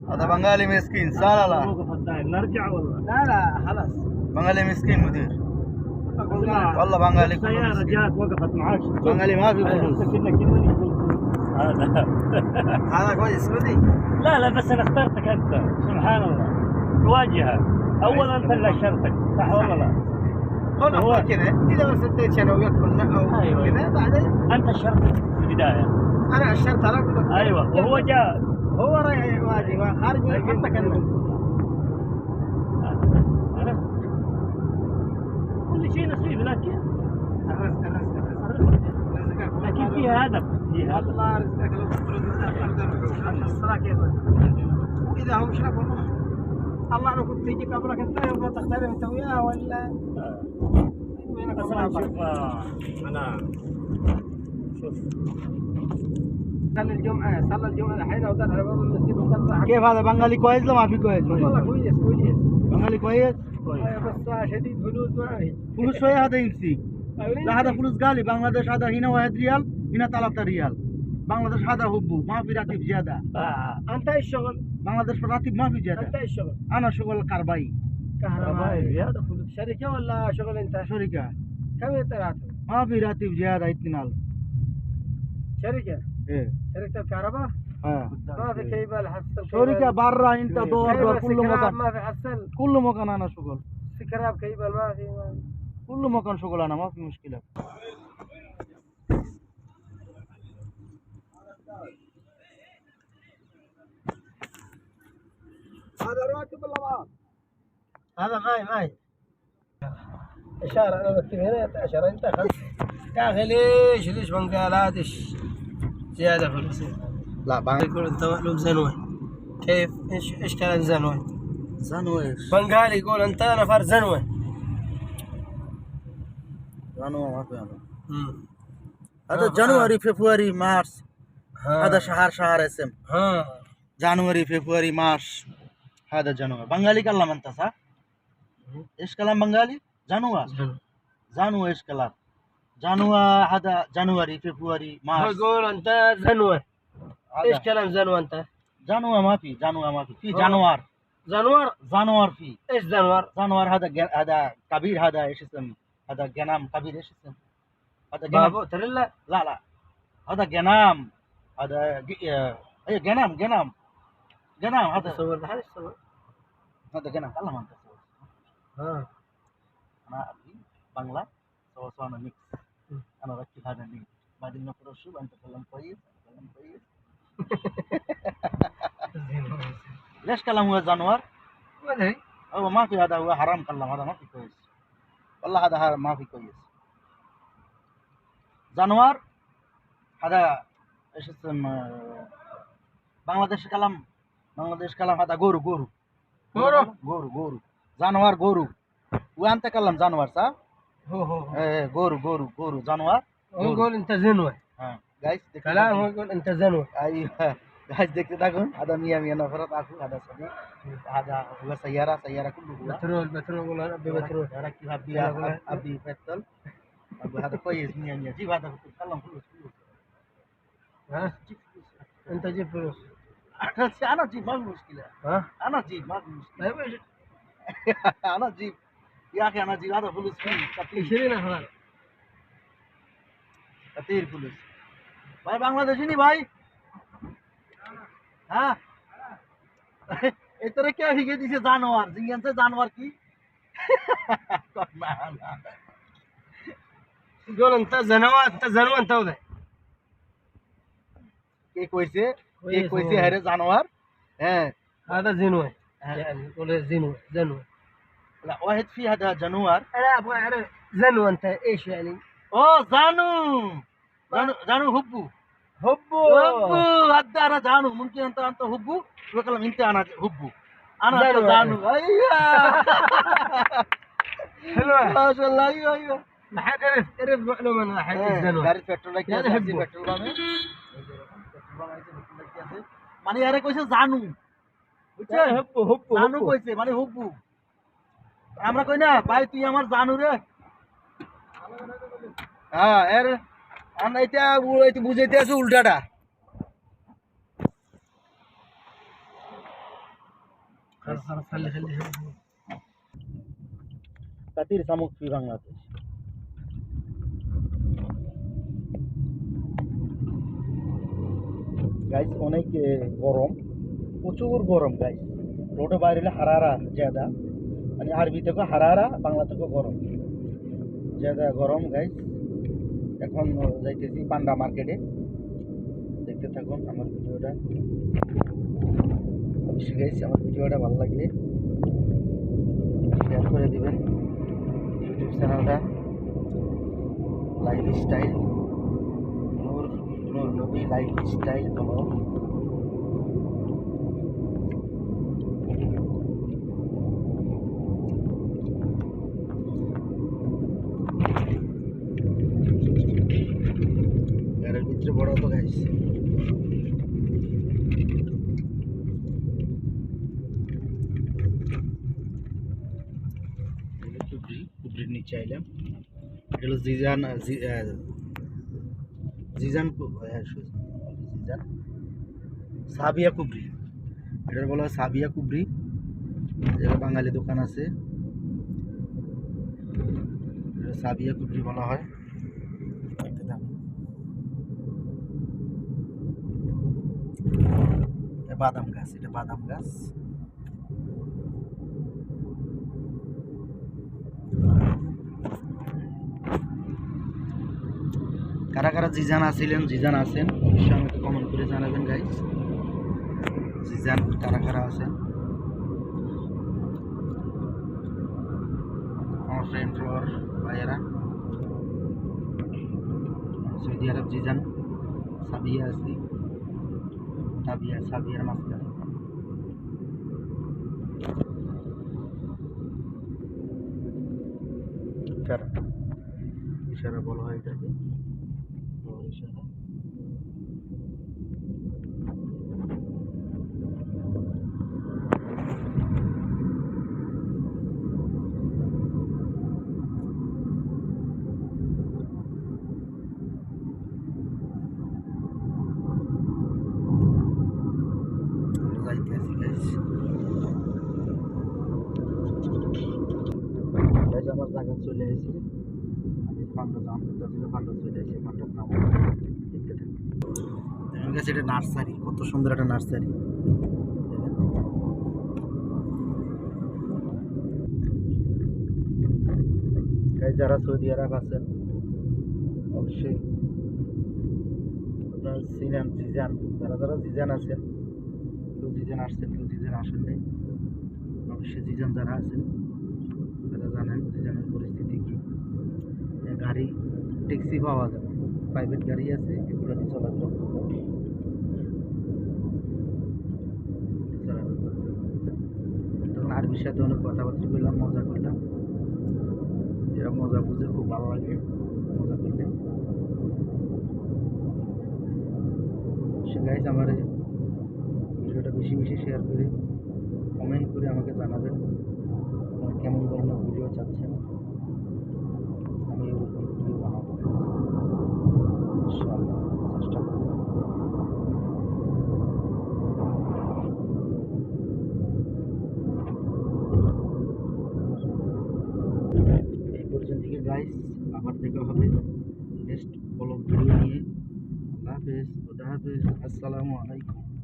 هذا بنغالي مسكين لا لا وقف الداير نرجع ولا؟ لا خلاص. بنغالي مسكين مدير. والله بنغالي كله سيارة مسكين. جات وقفت معاك. بنغالي ما في فلوس. هذا هذا كويس بدي. لا بس انا اخترتك انت سبحان الله. واجهة. اولا انت اللي اشرتك صح ولا لا؟ هو كذا اذا ما سديت انا وياك كنا أيوة. كذا بعدين انت اشرتك في البداية. انا اشرت على قلت ايوه وهو جاء. هو رايح واجي خارج من حطك انا. كل شيء نصيب لكن الرزق لكن فيها هدف. فيها هدف. الله رزقك لو تطرد من الصلاة كيف واذا هم شافوا الله لو كنت تيجي قبرك انت يوم ما تختار انت وياه ولا وينك بس انا نشوف انا شوف صلى الجمعة الحين ودخل على باب المسجد وقطع. كيف هذا بنغالي كويس لا ما في كويس؟ والله كويس بنغالي كويس؟ بس شديد فلوس ما في. فلوس شوية هذا يمسي. لا هذا فلوس غالي. بنغلاديش هذا هنا 1 ريال هنا 3 ريال. بنغلاديش هذا هبو ما في راتب زيادة. انت ايش شغل؟ بنغلاديش راتب ما في انت زيادة. ايش شغل؟ أنا شغل كهربائي. كهربائي. هذا فلوس شركة ولا شغل انت؟ شركة. كم انت راتب؟ ما في راتب زيادة 2,000. شركة؟ إيه. شركة الكهرباء؟ ما في كيبل حسن. شركة برا أنت دور كل مكان. ما في حسن. كل مكان أنا شغل. سكراب كيبل ما في. كل مكان شغل أنا ما في مشكلة. هذا راتب ولا بعض؟ هذا معي إشارة أنا بكتب هنا 10 أنت 5 يا أخي ليش بنقالات إيش زيادة فلوس؟ لا يقول أنت معلوم زنوة كيف إيش كلام زنوة؟ زانو إيش؟ بنقالي يقول أنت نفر زنوة. زانو ما في هذا. هذا جانوري فبراير مارس. هذا شهر اسم. جانوري فبراير مارس. هذا جانوري. بنغالي كلام أنت صح؟ إيش كلام بنغالي؟ زانو إيش كلام؟ هذا جانوري فبراير مارس. يقول أنت زنوة. إيش كلام زنوة أنت؟ جانور ما في. في جانور. زانور في. إيش زنوار؟ زانور هذا كبير. هذا إيش اسم؟ هذا جنام كبير. إيش اسم؟ هذا بابو جنام. تريلا؟ لا هذا جنام. هذا أي جنام هذا. صور ده صور. هذا جنام كلام أنت صور. أنا أبي بانغلا صور ميكس. أنا ركب هذا ميكس. بعدين نقرأ شو أنت كلام كويس. ليش كلام هو زانور؟ ما أدري. هو ما في. هذا هو حرام كلام. هذا ما في كويس. والله هذا ما في كويس. زانور هذا ايش اسم بنغلاديش كلام هذا غورو. زانور غورو. وانت كلام زانور صح؟ هو ايه غورو زانور. هو يقول انت زنوة. جايز كلام هو يقول انت زنوة. ايوه جايز देखते تكون هذا 100 نفرات اكو. هذا صديق. هذا هو سيارة كله هو بترول ولا ابي بترول. ركب ابي بترول. هذا كويس 100 جيب هذا كلام فلوس. ها انت جيب فلوس. انا جيب ما في مشكلة. انا جيب ما في مشكلة. طيب انا جيب يا اخي. انا جيب هذا فلوس فيه 20 أخوان كثير فلوس. भाई बांग्लादेशी नहीं भाई. हाँ इतने क्या ही के दिसे जानवर जिंगन से जानवर की. يقول انت زنوة انت وده. के कोई से हरे जानवर हैं. هذا زنوة يعني يقول زنوة. لا واحد في هذا جانور. انا ابغى اعرف زنوة انت ايش يعني؟ اوه زانو هبو هذا انا زانو. ممكن انت هبو وكلام انت انا هبو. انا زانو. ايوه حلوة ما شاء الله. ايوه ما حد عرف معلومة انا حق الزنوة. गाड़ी पेट्रोल लग गया है. पेट्रोल में মানে আরে কইছে জানু. বুঝছো? হুব্বু জানু কইছে মানে হুব্বু. আমরা কই না ভাই তুই আমার জানু রে. হ্যাঁ এর আমরা এটা বুঝাইতে আছে উল্টাটা. خلاص خلاص خلي خلي خلي كثير سمك في বাংলাদেশ গাইস অনেক গরম প্রচুর গরম গাইস রোডে বাইরে হারারা ज़्यादा মানে আরবি থেকে হারারা বাংলা থেকে গরম ज़्यादा গরম গাইস এখন যাইতেছি পান্ডা মার্কেটে দেখতে থাকুন আমার ভিডিওটা অবশ্যই গাইস আমার ভিডিওটা ভালো লাগলে শেয়ার করে দিবেন ইউটিউব চ্যানেলটা লাইফস্টাইল নূর নবী লাইফস্টাইল ব্লগ এর ভিতরে বড় তো গাইস কুবরির নিচে আইলাম এটা হলো জিজান জিজান জিজান সাবিয়া কুবরি এটার বলা হয় সাবিয়া কুবরি যেটা বাঙালি দোকান আছে এটা সাবিয়া কুবরি বলা হয় বাদাম গাছ এটা বাদাম গাছ কারা কারা জিজান আছিলেন জিজান আছেন অবশ্যই আমাকে কমেন্ট করে জানাবেন গাইস জিজান কারা কারা আছেন আমার ফ্রেন্ড ফ্লোর ভাইয়েরা সৌদি আরব জিজান সাবিয়া আছি সাবিয়ার মাঝখানে ইশারা বলা হয় এটাকে ইশারা আমার জায়গা চলে আসি আমি ফান্ডা জাম করতেছিল ফান্ডা চলে আসি ফান্ডার নাম দেখতে থাকি দেখেন গেছে এটা নার্সারি কত সুন্দর একটা নার্সারি যারা সৌদি আরব আছেন অবশ্যই আপনারা চিনেন জিজান যারা যারা জিজান আছেন কেউ জিজান আসছেন কেউ জিজান আসেন নাই অবশ্যই জিজান যারা আছেন তারা জানেন জিজানের পরিস্থিতি কি গাড়ি ট্যাক্সি পাওয়া যাবে প্রাইভেট গাড়ি আছে এগুলোতে চলাচল তখন আরবির সাথে অনেক কথাবার্তা বললাম মজা করলাম এরা মজা বুঝে খুব ভালো লাগে মজা করলে সে গাইজ আমার ভিডিওটা বেশি বেশি শেয়ার করে কমেন্ট করে আমাকে জানাবেন আপনারা কেমন ধরনের ভিডিও চাচ্ছেন আমি ওরকম ভিডিও বানাবো ইনশাআল্লাহ চেষ্টা করব এই পর্যন্ত থেকে গাইস আবার দেখা হবে নেক্সট ব্লগ ভিডিও নিয়ে আল্লাহ হাফেজ খুদা হাফেজ আসসালামু আলাইকুম